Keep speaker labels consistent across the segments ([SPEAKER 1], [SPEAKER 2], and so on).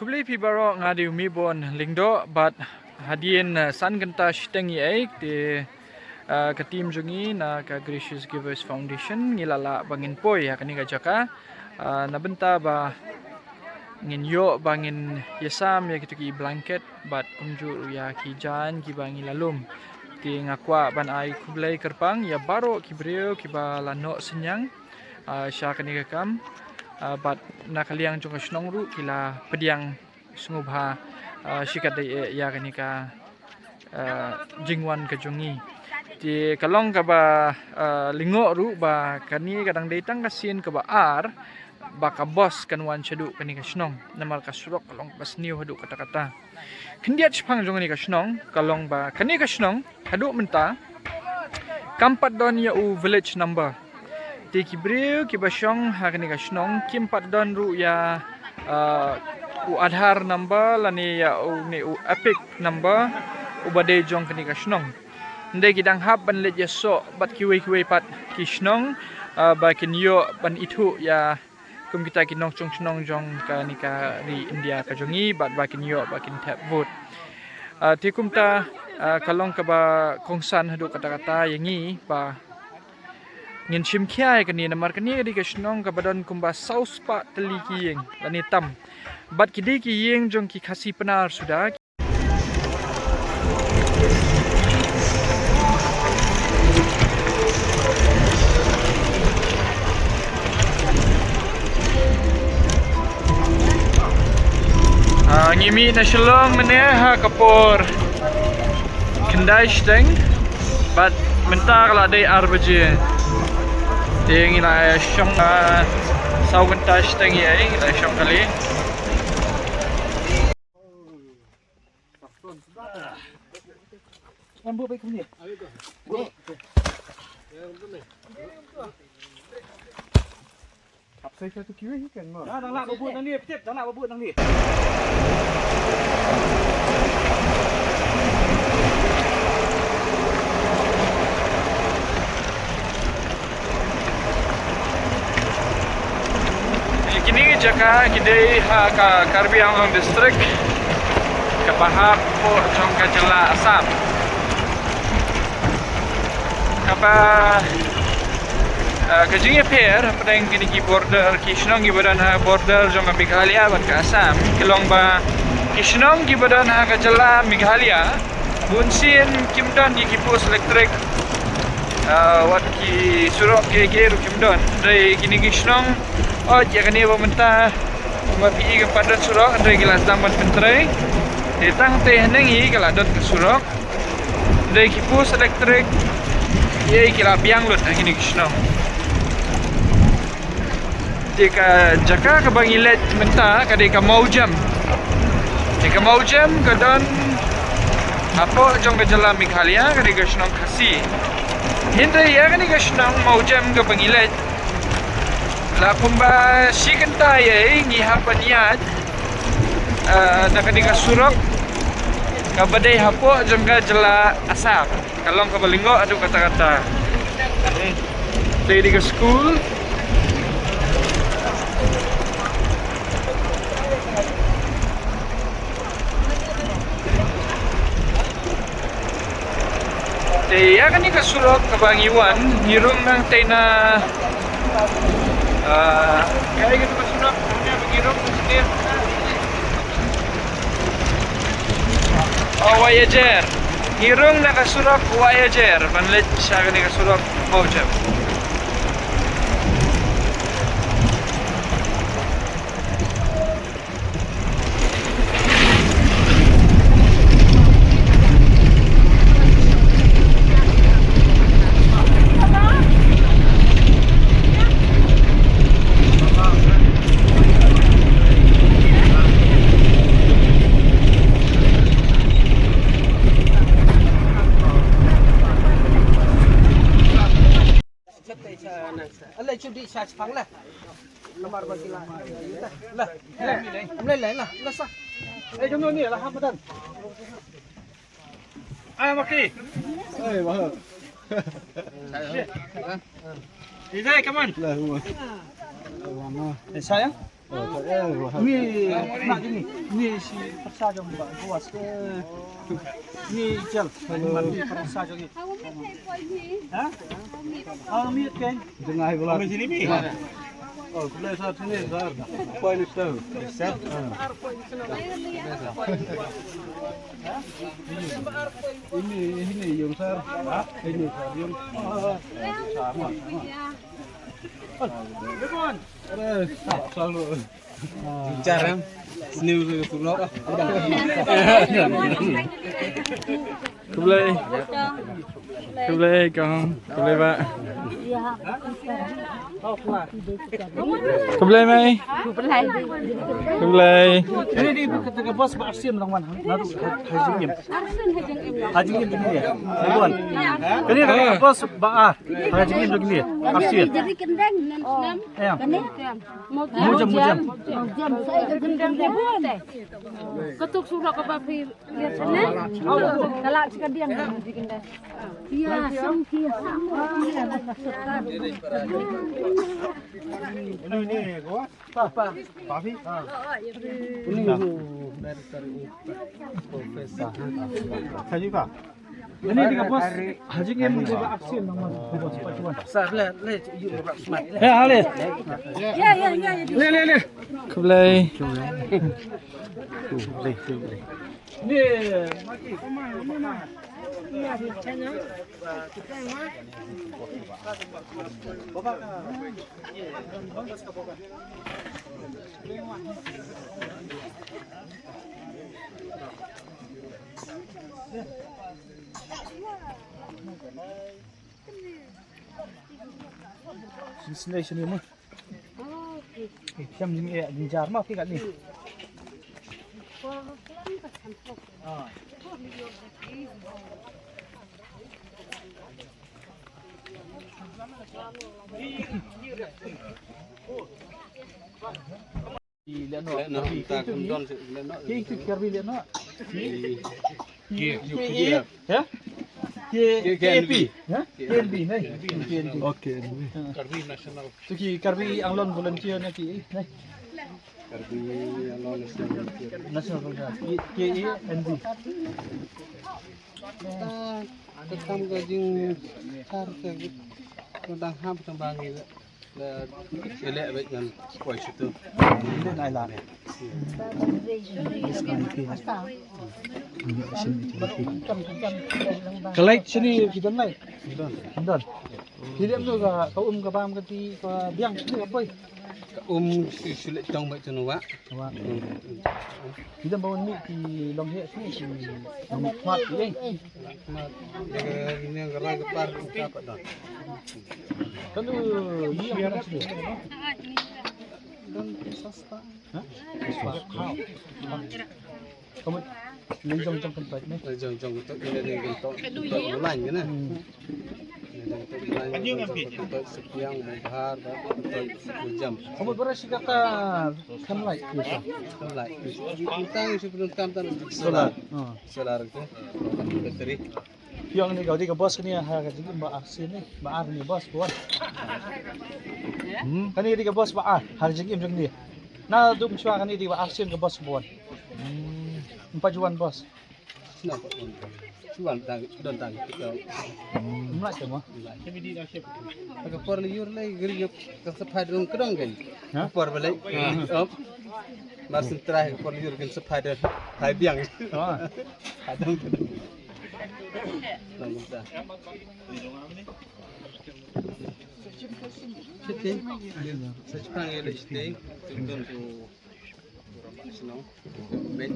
[SPEAKER 1] Kublai pi baro ngadi umi bon lingdo but hadien san genta shtengi ai te ka team jungi na ka Gracious Givers Foundation ngilala bangin poi ya kani ka jaka na benta ba ngin yo bangin yesam ya kitu ki blanket but kunju ya ki jan ki bangi lalum ti ngakwa ban ai kublai kerpang ya baro ki brio ki ba lano senyang sya kani ka kam but nakaliang jong snong ru kila pediang sungubha sikat dai ya kani ka jingwan ka jungi ti kalong ka ba lingo ru ba kani kadang datang kasin ka ba ar ba ka boss kanwan chadu kani ka snong namal ka surok kalong pas niu hadu kata-kata kendiat chpang jong ni ka snong kalong ba kani ka snong hadu menta kampat don ya u village number ti kibriu ki basyong hakani ka snong kimpat don ru ya u adhar number lani ya u ni u epic number u bade jong kani ka snong ndai kidang hab ban let ya so bat kiwe pat ki snong ba kin yo ban itu ya kum kita kinong chung snong jong ka ni ka ri India ka jongi bat ba kin yo ba kin tap vote ti kum ta kalong ka ba kongsan hadu kata-kata yangi ba ngin chim khiai kani namar kani ri ka snong ka badon kumba saus pa teli ki yeng lani tam bat kidi ki yeng jong ki khasi penar sudah ngimi na shalong mene ha kapor kendai steng bat mentar la dei arbaje ting ila syong sau kentai steng ye ila syong kali ambu baik ni Hap saya tu kiri kan mo. Dah nak buat nang ni, pecet dah nak buat nang ni. Kini jaka kidai ha ka Karbi Anglong district ka Bahap po jong ka Jela Assam. Kapa kajing pair pedang kini ki border kishnong ki badan ha border jong ka Meghalaya ban ka Assam kilong ba kishnong ki badan ha ka Jela Meghalaya bunsin kimdon ki pos elektrik wat ki surok ki geru kimdon dai kini kishnong oh ya kani ba menta ma pi ka padan surok dai gilas damban pentrai detang teh nengi kala dot ke surok dai ki pos elektrik ye kila biang lut kini kishnong jika jaka ke bangilet menta kadai ka mau jam ke don apa jong ke Jela Meghalaya kadai ka snong khasi hindai ya kadai ka snong mau jam ke bangilet la kumba sikenta ye ngi hapaniat na kadai ka surok ka badai hapo jong ka Jela Assam kalong ka balingo adu kata-kata dari ke school ya kan ni kasurok kabangiwan hirung nang tena kaya gitu kasurok punya bangirong sendiri Voyager hirung na kasurok Voyager panlit siya kan ni kasurok Mojab
[SPEAKER 2] Alai cudi charge phang lah. Nomor bagi lah. Lah. Amlai lain lah. Lah sah. Jom ni lah Hamadan. Maki. Mahal. Izai, come on. Lah, sayang. Ni nak ni si persa jom ba buas ke. Ni jel mandi persa jom ni. Ha? Ah mi ken. Tengah bola. Kami sini mi. Oh, boleh sat sini sar. Poin itu. Set. Ini yung sar. Ini sar yung. Sama. Bagaimana? Selalu. Cara seni tulok.
[SPEAKER 1] Keblay. Keblay kong. Keblay pak. Keblay mai. Keblay.
[SPEAKER 2] Ini di ketika bos bersin orang mana? Naruh hajingim. Hajingim begini ya. Bukan. Ini ketika bos baah hajingim begini ya. Arsin.
[SPEAKER 3] Jadi kendang
[SPEAKER 2] Ya.
[SPEAKER 3] mujam saya kendang deh. Ketuk surat ke papi lihat sana. Kalau sekalian di kendang. Iya, sangki sama.
[SPEAKER 2] Ini gua. Apa? Papi. Ini profesor. Saya juga. Ini di bos hajingim juga arsin orang mana? Bos pacuan. Sar le yuk berak smart. Ya, ale.
[SPEAKER 3] Ya.
[SPEAKER 2] Le.
[SPEAKER 1] Keblay.
[SPEAKER 2] Ni maki mana? Sini mah. Siam ni jar mah kat ni. Lihat no. Kita kerja lihat no. Ya? KNB. Ya? KNB nih. Oke. Karbi nasional. Suki karbi anglon volunteer nih ki. Nih. Karbi anglon nasional volunteer. KNB.
[SPEAKER 4] Tetap gajing harga tentang ham tembang ini là elek baik dengan koi situ.
[SPEAKER 2] Ini Thailand. Kelai sini kita naik. Kita. Kita juga kau ke pam ke ti ke biang ni apa?
[SPEAKER 4] Sulit dong baik tu nak.
[SPEAKER 2] Kita bawa ni di long he sini di long kuat ni.
[SPEAKER 4] Ini gerai kepar apa dah?
[SPEAKER 2] Kan tu biar sini.
[SPEAKER 4] Dan sasta.
[SPEAKER 2] Hah? Kamu lenjong tempat ni.
[SPEAKER 4] Jong tu ini untuk bulan kan? Untuk sekian mahar untuk jam.
[SPEAKER 2] Kamu berasi kata kan like kita.
[SPEAKER 4] Like utang sebelum kamtan
[SPEAKER 2] Solar.
[SPEAKER 4] solar itu bateri.
[SPEAKER 2] Yang ni kau di ke bos ni harga jadi mbak aksi ni, mbak ni bos buat. Kan ni di ke bos mbak harga jadi macam ni. Nah tu macam kan ni di mbak aksi ke bos buat. Empat juan bos.
[SPEAKER 4] Kenapa? Cuan dan kita.
[SPEAKER 2] Mulai cuma.
[SPEAKER 4] Agak por liur lagi geri kesepat dong kedong kan. Por balik. Masih terakhir por liur kan sepat hai biang. Kadang kedong. Lanjut. Siti. Saya panggil siti. Tunggu tu. Senang. Ben.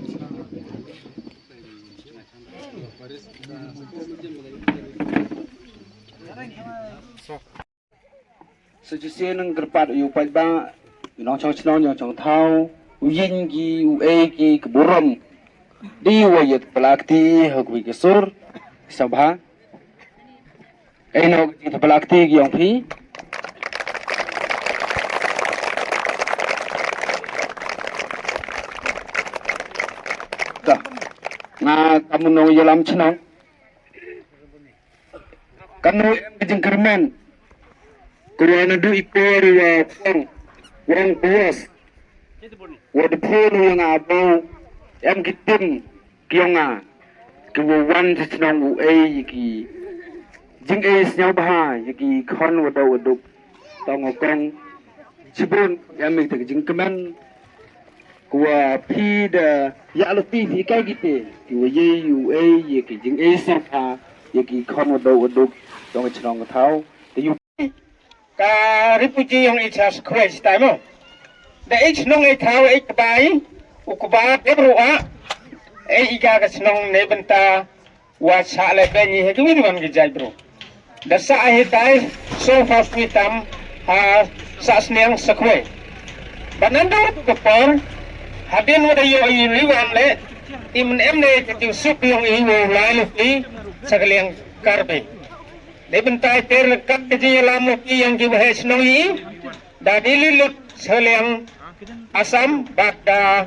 [SPEAKER 5] Sejauh nang kerpat yu pai ba, nong chong chong yang chong thau, yin gi ki keburam, di wayat pelakti hukwi kesur, sabha, eno ki pelakti gi yang pi. Nah, kamu nong yalam chenang. Kamu jengkerman. Kurang ada ikor wa pang, wang puas. wad phulu yang abu em kitim kionga kewan senong u ki jing nyau bah ki khon waduk tong kong sibun em mi jing kemen kwa phi da ya lu ti phi kai kite ki ye u ki jing sa pha ki khon waduk tong chnong thau te yu
[SPEAKER 6] ka ripuji yang ichas kwes taimo da ich nong e thau e bai ukba debruwa e iga ka snong ne benta wa sa le benyi he gwi man gi jai bro da sa he tai so fast we tam ha sa sneng sakwe bananda ko por hadin wa yo i liwan le im em ne ti sup yung i wo lai lu ti sakaleng karbe để bên tai ter kat ji la mo ki yang ki he snong yi da dililut seleng asam bakda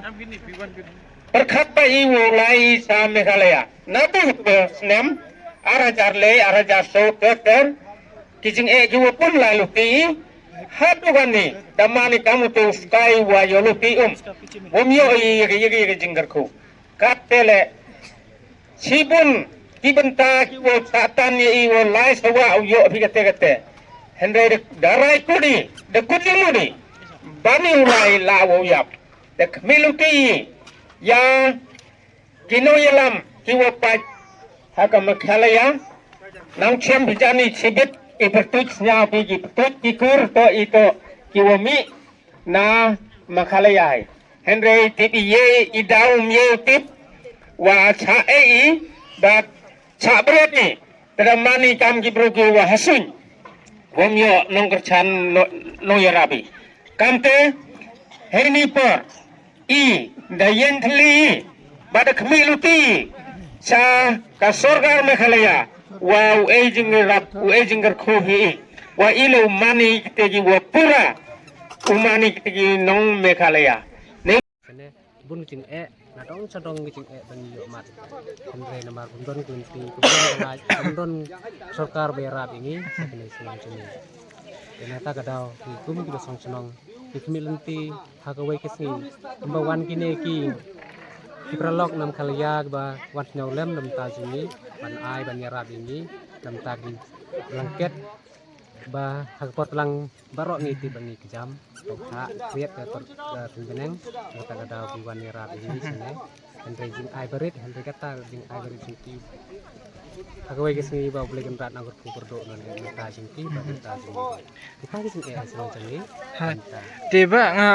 [SPEAKER 6] perkhat pa i wo lai sa Meghalaya na tu snem arajar le arajar so ter ki jing e ju pun la lu ti hatu gani damani kamu tu sky wa yo lu ti bom yo i jinggar ko kat tele sibun ki benta ki wo tatan ye i wo lai sawa yo phi kate hendre darai kudi de kudi ni bani ulai la wo yap de miluti ya kino yelam ki wo pa haka Meghalaya nang chem bijani sibit i pertuj nya pi ki pertuj ki kur to ito ki wo mi na Meghalaya hendre tip ye i daum ye tip wa cha e dat cha bret ni teramani kam ki bro ki wa hasun womyo nong kerchan no yarabi kamte herni por i dayen thli bada khmiluti sa ka sorgar Meghalaya wa ejing rap ejing kho hi wa ilo mani te ki wa pura umani te ki nong Meghalaya ne
[SPEAKER 7] bun jing na dong sadong jing ban yo mat andre namar bundon kunti bundon sarkar berat ini sakne senang sini ternyata kadau ki kum ki song senong ki kemilenti hakawai kesni pembawan kini ki pralog nam Meghalaya ba wat nyolem nam ta sini ban ai ban yarat ini nam ta ki langket ba hakpot lang barok ni ti bani kejam ha kriat ke tunjeneng kata kadau buwan yarat ini sini andre jing ai berit andre kata jing ai berit sini hakawai kesni ba boleh genrat nang ku perdo nan ta sini ba ta sini kita ki sini senang sini
[SPEAKER 1] tiba nga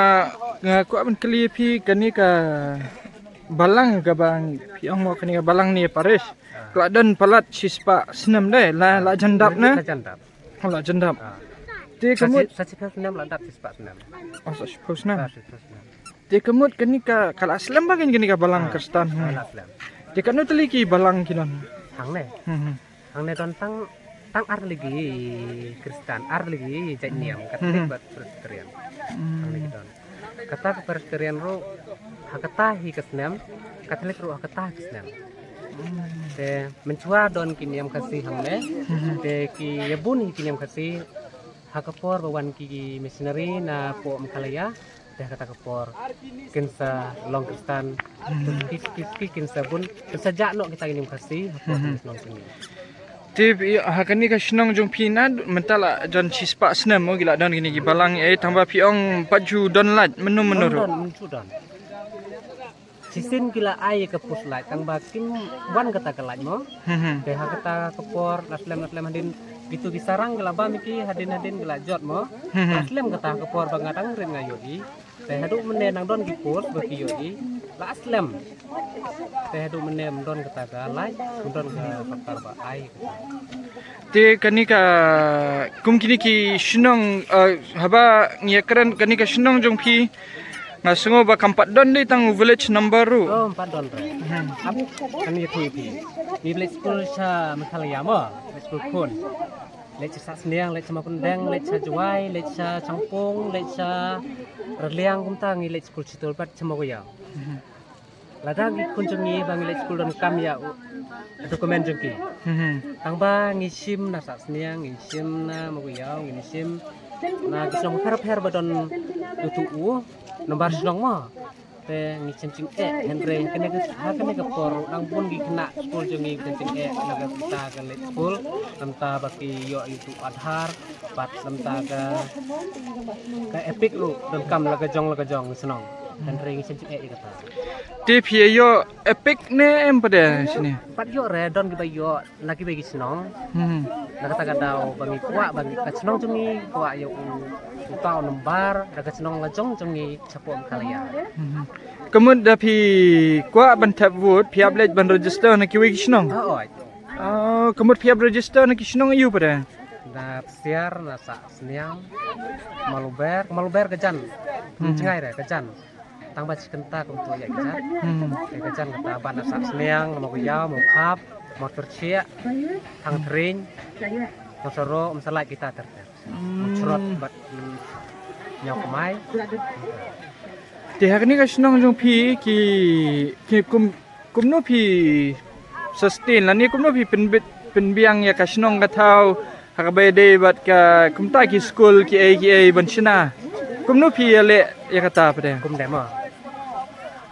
[SPEAKER 1] ku aban kli phi kani ka balang ka bang phi ong mo kani ka balang ni Paris kladan palat sispa senam dai la jandap na
[SPEAKER 7] jandap
[SPEAKER 1] la jandap te kemut
[SPEAKER 7] sacikan senam la dap sispa senam
[SPEAKER 1] oh sispa te kemut kani ka kala aslam ba kani ka balang kristan te kanu teli ki balang kinon
[SPEAKER 7] hang ne don tang ar lagi Kristen ar lagi jat niam katolik bat presterian hang ne don kata presterian ro hakata hi kesnam katolik ro hakata kesnam te mencua don kiniam kasih hang ne te ki yabun hi kiniam kasih hakapor bawan ki missionary na po Meghalaya te kata kapor kinsa long Kristen ki kinsa bun kinsa jakno kita kiniam kasih hakapor nong sini
[SPEAKER 1] tip hakani ka shnong jong pina mentala jon sispa senam mo gila don gini gi balang tambah piong paju don lat menu menurut
[SPEAKER 7] don sisin gila ai ke puslai tang bakim wan kata kelaj mo de kata kepor naslam hadin gitu disarang gila ba miki hadin gila jot mo naslam kata kepor bangatang ren ngayoi teh hadu mene nang don gipos bagi yoi la aslam teh hadu mene don kata galai don ka fakar ba ai
[SPEAKER 1] te kani ka kum kini ki shnong haba ngekran kani ka shnong jong phi ngasungo ba kampat don dei tang village number ru
[SPEAKER 7] oh 4 don re am kan ye thi ni village school sa Meghalaya mo village school kun lech sa sniang lech ma pendang lech sa juai lech sa changpong lech sa rliang kumta ngi lech school situl pat chamo ya ladang kunjungi bang lech school don kam ya dokumen jengki tang ba ngisim na sa sniang ngisim na mo ya ngisim na kisong her badon tutu nomor senong mah te ngi cencing Henry kene ke por nang pun gi kena school jongi cencing naga kita ke school namta baki yo itu adhar bat namta ke epic lu dan kam laga jong senong Henry ngi cencing kata
[SPEAKER 1] Ti phi yo epic ne em pada sini.
[SPEAKER 7] pat yo re don gi yo lagi bagi senong naga ta dau bangi kuak bangi ka senong jongi kuak yo utau nembar naga senong ngajong jongi sapom kalaya
[SPEAKER 1] Kemudian dah pi kuat ban tap vote, pi upload ban register nak kiwi kisnong.
[SPEAKER 7] oi
[SPEAKER 1] Oh, kemudian pi register nak kisnong iu pada.
[SPEAKER 7] na siar na sa seniang maluber kejan cengai re kejan tang bac kenta kum tu ya kejan kejan kata ban sa seniang mau kuyau mau kap mau tercia tang tering mau soro salai kita terter cerot bat nyok mai
[SPEAKER 1] Ti hari ni kisnong jong pi ki kum no pi sustain lah ni kum no pi penbiang ya kisnong katau hakabai day bat ka kum ta ki school ki ai ban sina. Kum no pi le ya kata pada.
[SPEAKER 7] kum demo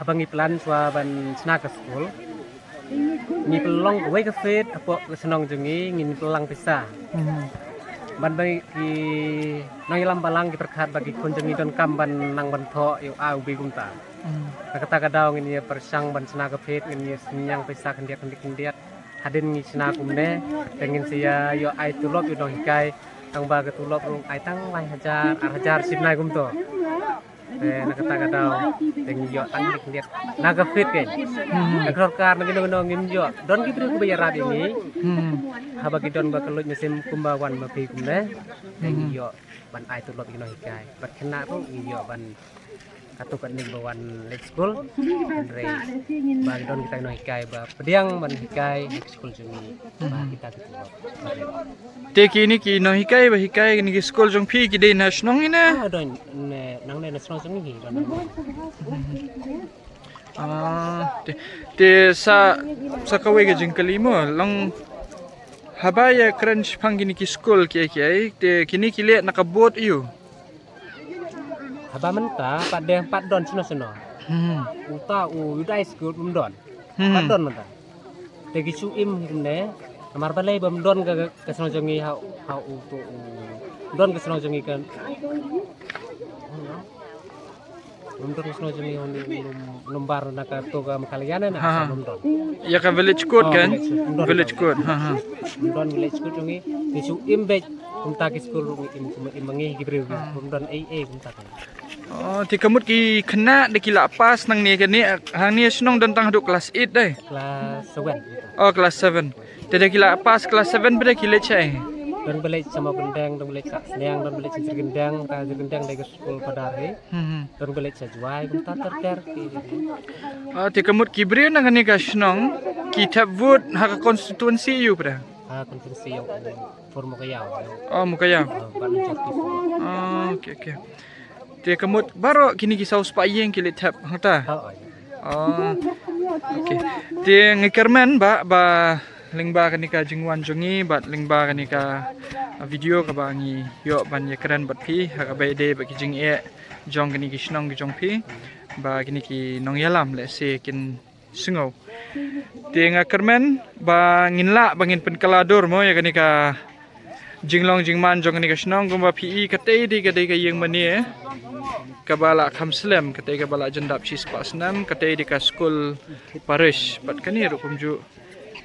[SPEAKER 7] abangi plan swa ban sna ke school ni pelong we ke fit apo senong jengi ngin pelang pisah ban bagi ki nang ilam balang ki terkhat bagi kon jengi don kam ban nang ban tho yu au bi gumta kata kadau ngin persang ban sna ke fit ngin senyang pisah kendiat hadin ngi sna kumne tengin sia yo ai tulop yu dong hikai tang ba ke tulop rung ai tang lai hajar sipnai gumto nak kata kadau tengi yo tang kendiat naga fit ke सरकार Nageen ngin yo don ki bru bayaran ini habagi don ba kelut mesim kumbawan ma pi kumne tengi yo ban ai tulop ino hikai bat kena ru yo ban katu kan ning bawan late school andre ba don kita ino hikai ba pediang ban hikai school jungi ba kita tulop
[SPEAKER 1] Te kini ki no hikai ba hikai ni ki school jong pi ki day na snong ina.
[SPEAKER 7] don ne nang ne strong jungi don
[SPEAKER 1] Te sa kawai ke jeng kelima lang habaya crunch pang kini ki school ki te kini ki le nakabot iyo.
[SPEAKER 7] haba menta pat don suno uta u udai school don pat don menta te ki chu im ne amar balai bam don ke sono jongi ha u to don ke sono jongi kan Untuk sono jongi nombar naka toga makaliana na don
[SPEAKER 1] Ya ka village code kan? Village code.
[SPEAKER 7] don village code jongi ni chu im be unta ki school im mangi gibre don ai unta kan
[SPEAKER 1] Oh, ti kamut ki kena de ki lapas nang ni kan ni hang ni snong dan tang duk kelas 8 dai.
[SPEAKER 7] kelas 7
[SPEAKER 1] Oh, kelas 7. Te de ki lapas kelas 7 pada ki lecai.
[SPEAKER 7] don balik sama gendang don balik sak seniang don balik cincin gendang ka gendang dari school padare don balik sajuai kunta terter
[SPEAKER 1] Oh, ti kamut ki bre nang ni ka snong ki tap vote ha ka constituency you pada.
[SPEAKER 7] konvensi yang formo kayau
[SPEAKER 1] Oh, mukaya.
[SPEAKER 7] ban jatuh
[SPEAKER 1] Oh, okey. Te kamut baro kini ki saus pa yeng ki le tap hata. Oh. Okey. Te ngikerman ba lingba kanika jingwan jongi bat lingba kanika video ka bangi yo ban ye kran bat pi ha ka bai de ba ki jing e jong kini ki snong ki jong pi ba kini ki nong yalam le se kin sungau te nga kermen ba nginla bangin pen kalador mo ya kanika jinglong jingman jong kanika snong gumba pi ka te di ka de ka yeng mani e kabala khamslem kate kabala jendap sis pasnam kate di ka school parish bat kani rukum ju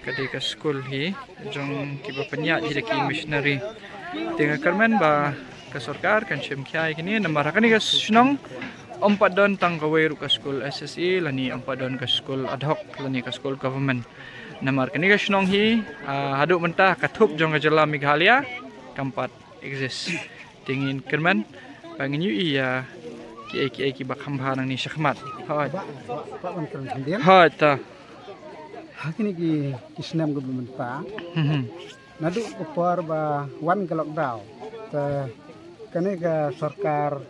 [SPEAKER 1] kate ka school hi jong kiba panya hi ki missionary tenga karmen ba ka sarkar kan chem khyai kini namar kani ka snong ompat don tang kawai ru ka school SSE lani ompat don ka school ad hoc lani ka school government namar kani ka snong hi haduk mentah kathup jong ka jala Meghalaya kampat exist tingin karmen bangin yu iya ki bakhambha nang ni shakhmat hai hai ta
[SPEAKER 2] Hakini ki kisnam government pa nadu upar ba wan ka lockdown ta kane ka sarkar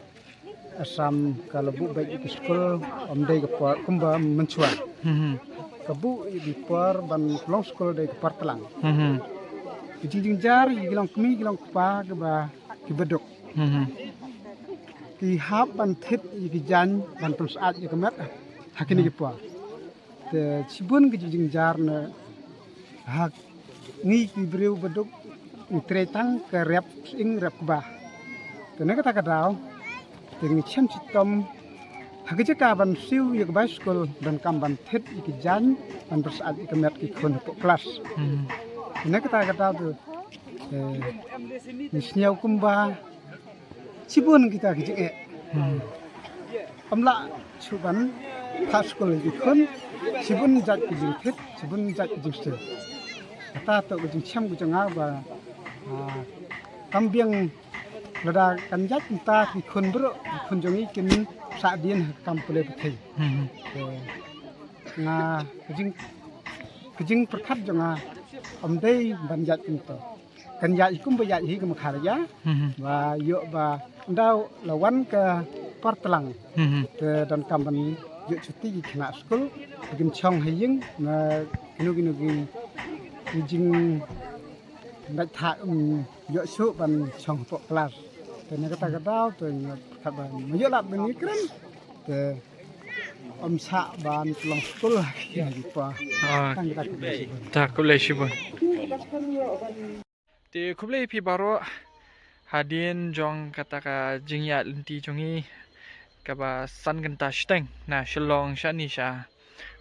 [SPEAKER 2] asam ka lebu baik ki school omde ka par kumba mencuan kabu di par ban long school de ka partalang ki jinjar ki long kmi ki long pa ka ba ki bedok ki hap ban thit ki jan ban persaat ya kemet hakini ki pa te sibun ki jing jar na hak ngi ki breu beduk ni tretang ke rep ing rep ba te ne kata kadau te ngi chem chitom hak je ka ban siu ya ba skul ban kam ban thit ki jan ban persaat ki kemet ki khon po kelas ne kata kadau tu ni sniau kumba sibun kita kecik amla cuban paskol di kon sibun jat kejing fit sibun jat kejing stil kata to kejing cham kejing ba kambiang lada kan jat kita di kon bro kon jongi kin sa dien kam pole pethai na kejing perkat jonga amdei banjat into kan jat ikum ba jat hi kam kharja ba yo ba ndau lawan ke portlang ke dan kamban yuk cuti kena skul bikin chong haying na ginu jing ndak tha yuk su ban chong po kelas te ne kata tu kaban yuk lap ni kren te sa ban long skul ya pa kan
[SPEAKER 1] tak kublai shibun te kublai pi baro hadin jong kata ka jingya lenti jongi kaba san genta shteng na shlong shani sha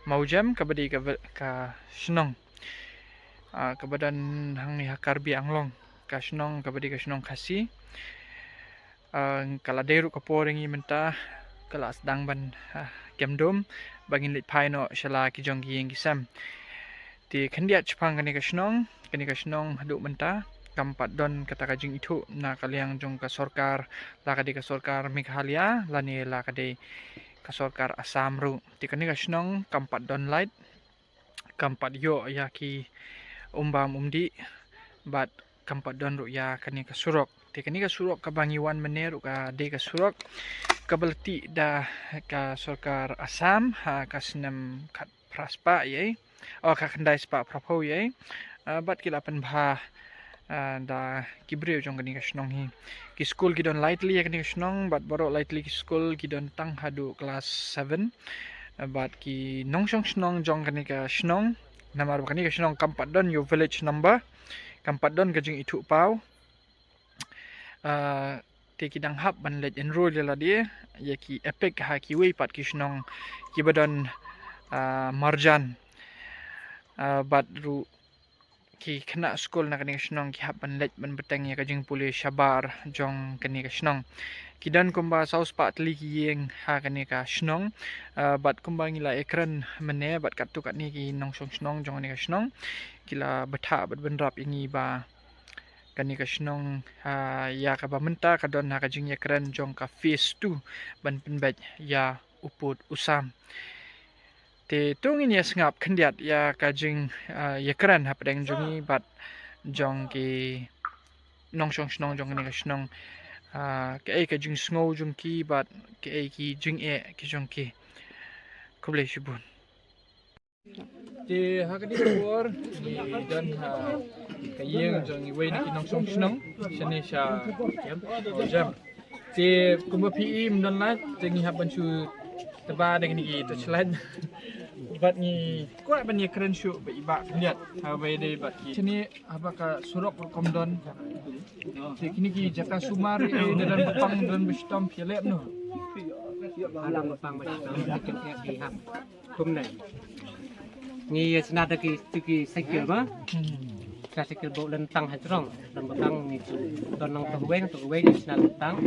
[SPEAKER 1] maujam kabadi ka shnong kabadan hang ni hakarbi anglong ka shnong kabadi ka shnong khasi kala deru ka poringi menta kala sedang ban kemdom bangin lit paino shala ki jong gi sam ti khandiat chpang kani ka shnong hadu menta kampat don kata kajing itu na kaliang jong ka sorkar la kade ka sorkar Meghalaya lani la kade ka sorkar Assam ru tikani ka snong kampat don light kampat yo ya ki umbam umdi bat kampat don ru ya kani ka surok tikani ka surok ka bangiwan mener ka de ka surok ka belti da ka sorkar Assam ha ka senam kat praspa ye ka khandai spa prapo ye bat kilapan bha da kibreu jong kani kasnong hi ki school ki don lightly kani kasnong but borok lightly ki school ki don tang hadu class 7 but ki nongsong snong jong kani kasnong namar kani kasnong kampat don your village number kampat don kajing itu pau te ki dang hab ban let enroll la dia ya ki epic ha ki wei pat kisnong ki badon marjan but ru ki kena skol na kani kasnong ki hapan let ban betang ya kajing pule shabar jong kani kasnong ki dan kumba saus pat li ki yeng ha kani kasnong bat kumba ngila ekran mene bat katu kat ni ki nong song snong jong kani kasnong kila betha bat benrap ingi ba kani kasnong ya ka ba menta ka don ha kajing ekran jong ka face 2 ban penbet ya uput usam te tungin ya sengap khandiat ya kajing ya kran hapdeng jongi bat jong ki nongsong snong jong ni kasnong ke ai kajing sngo jong ki bat ke ai ki jing ki jong ki kublai shibun te hakadi bor ni dan kayeng jong wei ni nongsong snong shani sha jam te kumba pi im don lat tengi haban chu teba dengan ni touchline bat ni kuat ban ni keren syu ba iba lihat habai dei bat ki sini abaka surok komdon te kini ki jaka sumari dalam petang dan bestam pelep no
[SPEAKER 7] alang pang macam ki hap kum nai ni senada ki sekil ba sekil bo lentang hajrong dan petang ni don nang tu weng ni senada tang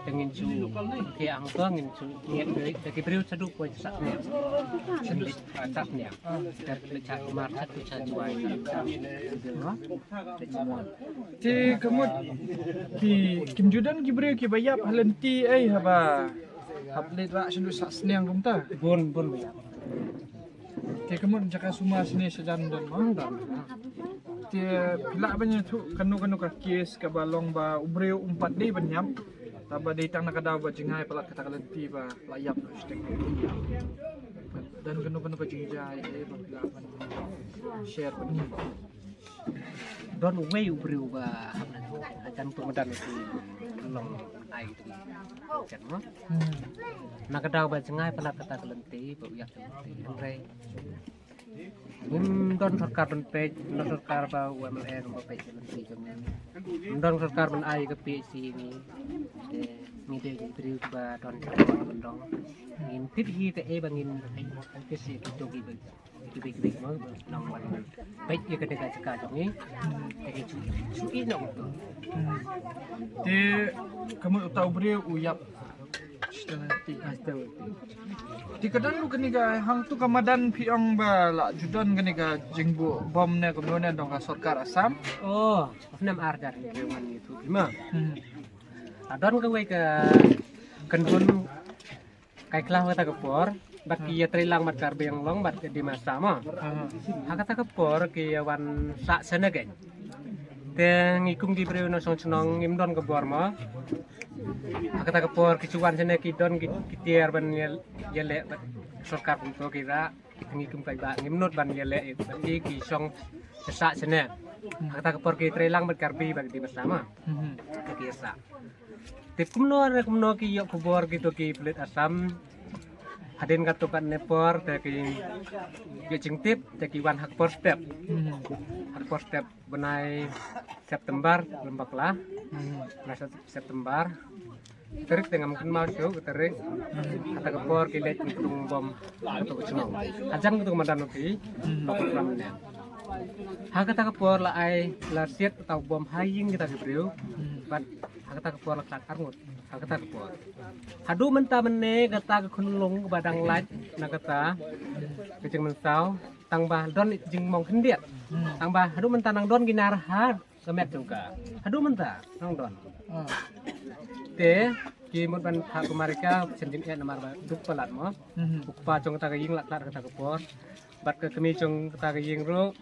[SPEAKER 7] dengan cu ke angka ngin cu niat dari beriu sadu poin sak ni sak ni dari cak mar satu cak juai
[SPEAKER 1] te kamut ki kim judan ki beriu ki bayap halenti ai haba haplet ra sendu sak sniang kumta
[SPEAKER 7] bon
[SPEAKER 1] te kamut jaka suma sini sejan don mang dan te pila banyak tu kanu ka kes ka balong ba ubreu umpat dei banyam taba dei tang nakadaw ba jingai pala kata kalenti ba layap hashtag dan kanu ka jingjai ba pilapan share pa ni
[SPEAKER 7] don way beriu ba akan pemedan itu long ai tu chat mo nak kadau ba cengai penat kata kelenti bu yak kelenti andre don sarkar don pej don sarkar ba UMN ba pej kelenti jong don sarkar ban ai ke PCC ni ni de beri ba don dong ngin pit hi te e bangin ke si tu gi big mo nong ban pej ye ke dekat cakap jong ni ke chu nong tu
[SPEAKER 1] Di kamu tahu beri uyap. Di kadang lu keniga hang tu kamadan piang ba la judan keniga jengbu bom ne kemudian dong ka sarkar Assam.
[SPEAKER 7] oh nam ar dar ke man itu gimana adon ke we ke kendun kai klah kata kepor bat ki trilang mat kar beng long bat di masa ma kata kepor ki wan sa sana gen te ngikum di breu no song chnong ngim don ke bor ma kata kepor ki cuan sana ki don ki tiar ban yele sarkar pun to kira ki ngikum kai ba ngim not ban yele ki song sa sana kata kepor ki trilang mat kar bi bag di masa ma ki sa tip kumno ki yok kubor gitu ki pelit Assam hadin katukan nepor te ki yo jingtip te ki wan hakpor step benai September lembak lah September terik dengan mungkin mau show terik kata kepor ki let tung bom atau kecemong ajang gitu komandan uti lokal ramnya kata kepor la ai la siet atau bom haying kita gebreu bat kata kepor la arngut kata kepor hadu menta mene kata kunlung badang laj na kata kecing mensau tang bah don jing mong kendiat tang bah hadu menta nang don ginar har kemet juga hadu menta nang don te ki mun ban ha kumarika senjing e namar ba duk palat mo ukpa jong ta ying lat kata kepor bat ke kemi jong kata ying ro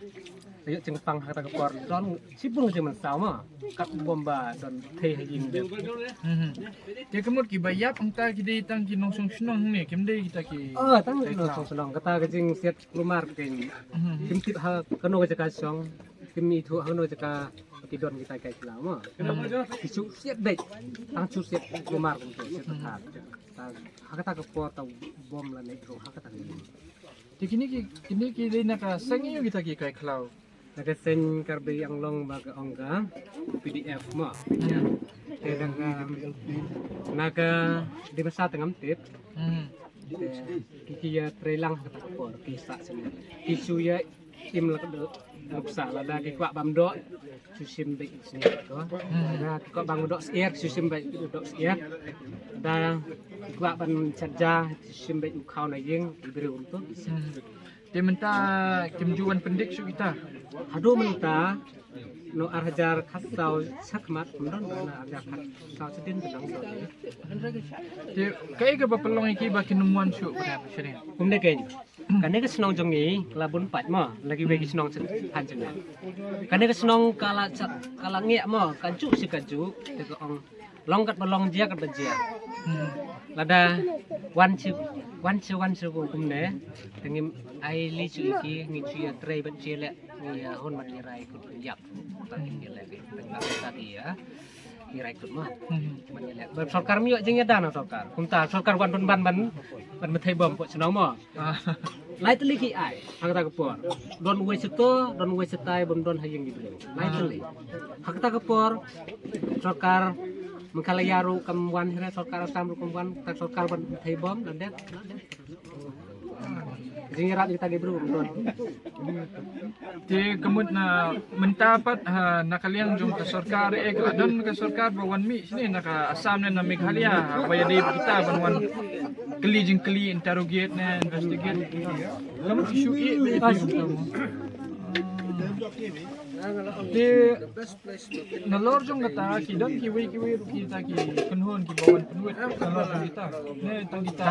[SPEAKER 7] ayo jeng pang kata kepor don sibung jeng mensau ma kat bomba don te ying de
[SPEAKER 1] Dia kemud ki bayap entah ki dei tang ki nongsong snong ni kim dei kita ki.
[SPEAKER 7] oh tang no song senong kata jeng siat lumar ke kim tip ha kano ke jaka song kim itu hano jaka ki don kita kai lama isu siat dei tang chu siat lumar untuk siat tak kata kepor tau bom la nei ro kata
[SPEAKER 1] Di kini ki dei naka sangi kita ki kai klau.
[SPEAKER 7] Naga sen karbe yang long baga ongga PDF mo dan naga di masa tengam tip kiki ya trelang kata kepor kisah sini kisu ya im la do luksa la da ki kwa bam do susim be sini to da kwa bang do sier susim be do sier da kwa ban cerja susim be ukau na yeng diberi untuk
[SPEAKER 1] Dia minta kim juan pendik su kita.
[SPEAKER 7] Aduh minta no arhajar khasau sakmat mendon na arhajar khasau sedin benang do
[SPEAKER 1] Dia kai ke bapelong iki baki numuan su pada sini.
[SPEAKER 7] kumne ken kane ke senong jongi labun pat mo lagi bagi senong han jeng kane ke senong kala ngiak mo kancu si kancu te ko ong long kat belong dia kat bejia lada wan chu kumne tengim ai li chu iki ngi chu ya trei ban che le ngi hon ban rai ku yap ta ngi le ke tengah tadi ya ngi rai ku ma ban le ban sarkar mi yo jeng ya dana sarkar kumta sarkar wan ban thai bom po chnau mo lai teli ki ai hang ta kepor don we setai bom don hayeng di beliau lai teli hang ta kepor sarkar mengkalayaru kamwan hira sarkar Assam kamwan tak sarkar ban thai bom dan det jingirat kita gebru don
[SPEAKER 1] Dia kemud na mentapat nakaliang jung ke sarkar don ke sarkar bawan mi sini naka Assam na Meghalaya baya dei kita banwan keli interrogate na investigate. Kamu isu i Di nalor jong kata ki don ki we kita ki penhon ki bawan penuit nalor kita ne tang kita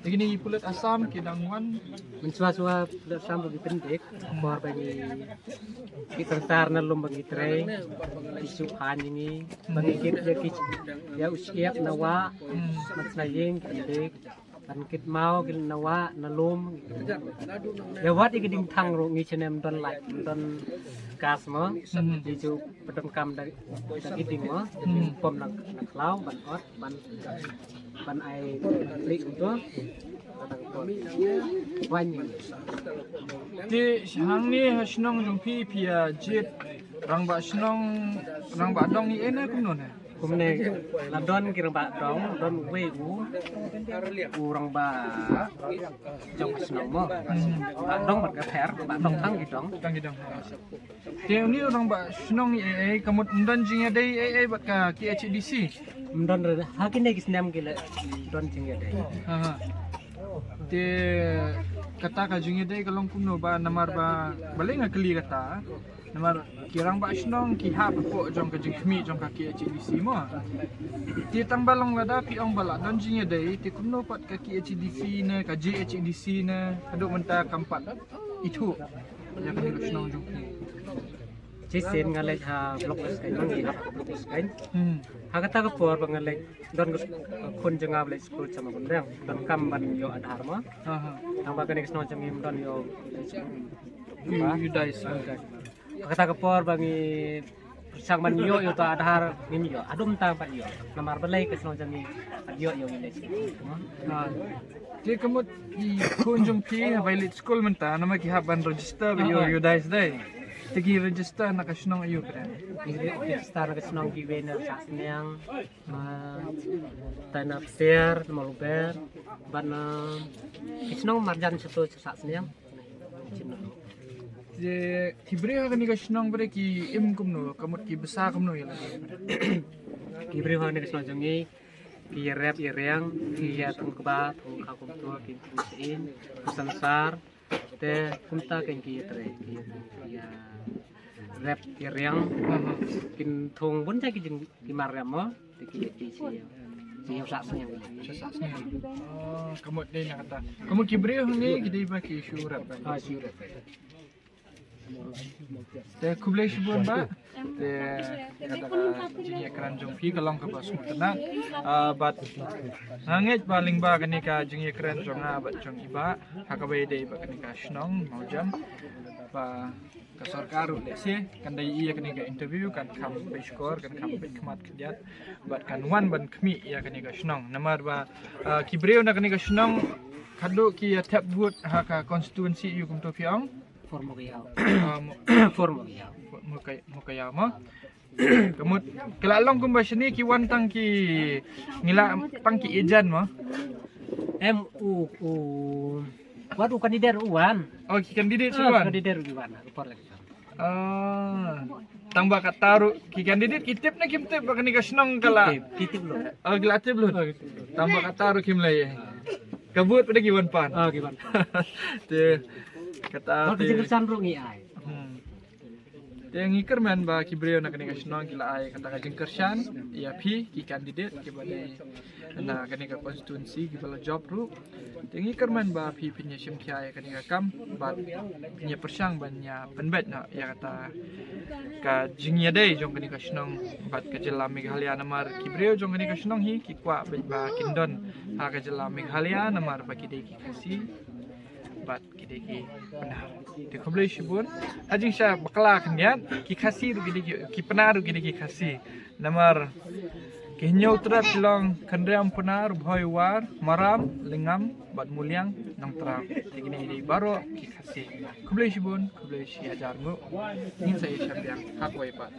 [SPEAKER 1] begini pulut Assam ki dangwan
[SPEAKER 7] mensua-sua Assam bagi pendik bor bagi kita tar na lum bagi tre isu han ini bagi kita ya usiap nawa mas nayeng pendik kan kit mau kit nawa nalum ya wat ik ding thang ro ngi chenem don lại don gas mo di chu pedem kam dari ding mo pom nak lau ban ot ban ai li to wany
[SPEAKER 1] Di hang ni hasnong jong pia jit rang ba snong rang ba dong ni ene kum non
[SPEAKER 7] kum ne la don ki rang ba dong don we u rang ba jong snong mo ba dong ban ka ther ba dong tang ki dong
[SPEAKER 1] tang gidang. Di ni rang ba snong ni kamut undan jing ya dai bat ka ki HDC.
[SPEAKER 7] don re hakin ne kisnam ki le don jing ya dai
[SPEAKER 1] Ha. Di kata ka jing ya dai kalong kuno ba namar ba baling kali kata. Namar kirang ba snong ki ha po jong ka jing khmi jong ka ki HDC mo. Di tang balong lada pi ong bala don jing ya dai ti kuno pat ka ki HDC ne ka JHDC ne aduk menta kampat itu. Ya ka snong jong pi.
[SPEAKER 7] chi sen ngale ha blok kai don ki ha blok kai ha kata ka por bangale don kon janga ble school chama kon reng don kam ban yo adhar ma
[SPEAKER 1] Ha ha.
[SPEAKER 7] ang ba kanik sno changim don yo
[SPEAKER 1] You dice.
[SPEAKER 7] kata ka por bangi sang ban yo yo ta adhar ngim yo adum ta ban yo namar balai ka sno changi yo yo ni
[SPEAKER 1] Ha. Di kamut i kunjung pi violet school menta nama ki haban register you dice dai. Tegi register nak snong ayu kra.
[SPEAKER 7] star ka sno ki vener sa snyang ma tana fair maluber ban sno marjan seto sa snyang
[SPEAKER 1] Di tibre ha kani ka snong bre ki im kumno kamut ki besar kumno ya.
[SPEAKER 7] Kibri ho ne sno jangi ki rap i reang ki ya tung ba tung ka kum to ki in sansar te kumta ken ki tre ki ya rap i reang kin thong bun ta ki jing ki maram mo te ki si ya sa snyang
[SPEAKER 1] Oh, kamut dai nak kata. Kamut kibre ha ni ki ba ki syurat.
[SPEAKER 7] ah syurat
[SPEAKER 1] Te kublai shibun ba. Te kata jing ekran jong pi kalong ka bas mutana. But hanget paling ba kani ka jing ekran jong bat jong iba hakabai dai ba kani ka snong maujam ba ka sarkaru lese kan dai iya kani ka interview kan kam be skor kan kam be khmat khyat bat kan wan ban khmi iya kani ka snong namar ba kibreu na kani ka snong khadu ki tap but ha ka constituency yu kum to piang
[SPEAKER 7] formo ki yaw formo ki yaw
[SPEAKER 1] mukaya mo kamut kelalong kum ba sini ki wan tang ki ngila tang ki ejan mo
[SPEAKER 7] u wadu kandidat uwan
[SPEAKER 1] oh ki kandidat suwan
[SPEAKER 7] kandidat uwan por lagi
[SPEAKER 1] tang ba kataru ki kandidat kitip na kimtip ba kani ka snong kala
[SPEAKER 7] titip lo
[SPEAKER 1] oh glatip lu tang ba kataru kim lay kabut pada ki wan pan
[SPEAKER 7] gimana
[SPEAKER 1] te kata
[SPEAKER 7] kalau
[SPEAKER 1] te
[SPEAKER 7] dijengkel sandro ngi ai
[SPEAKER 1] te ngikir man ba kibreo na kani ka snong kila ay kata ka jengkershan ya phi ki kandidat ki ba na kani ka constituency ki bala job ru te ngikir man ba phi pinya sim kya kani ka kam ba pinya persang banya penbet na ya kata ka jingya dei jong kani ka snong bat ka jela meghalaya namar kibreo jong kani ka snong hi ki kwa ba kindon ha ka jela meghalaya namar ba ki dei ki kasi bat kideki benar de koblai shibun ajing sha bakla khnyan ki khasi ru kideki ki penaru kideki khasi namar kinyau trat long khandram penar bhoi war maram lingam bat mulyang nang tra tegini di baro ki khasi koblai shibun koblai shi ajar mu nin sai shambyang hakwai pat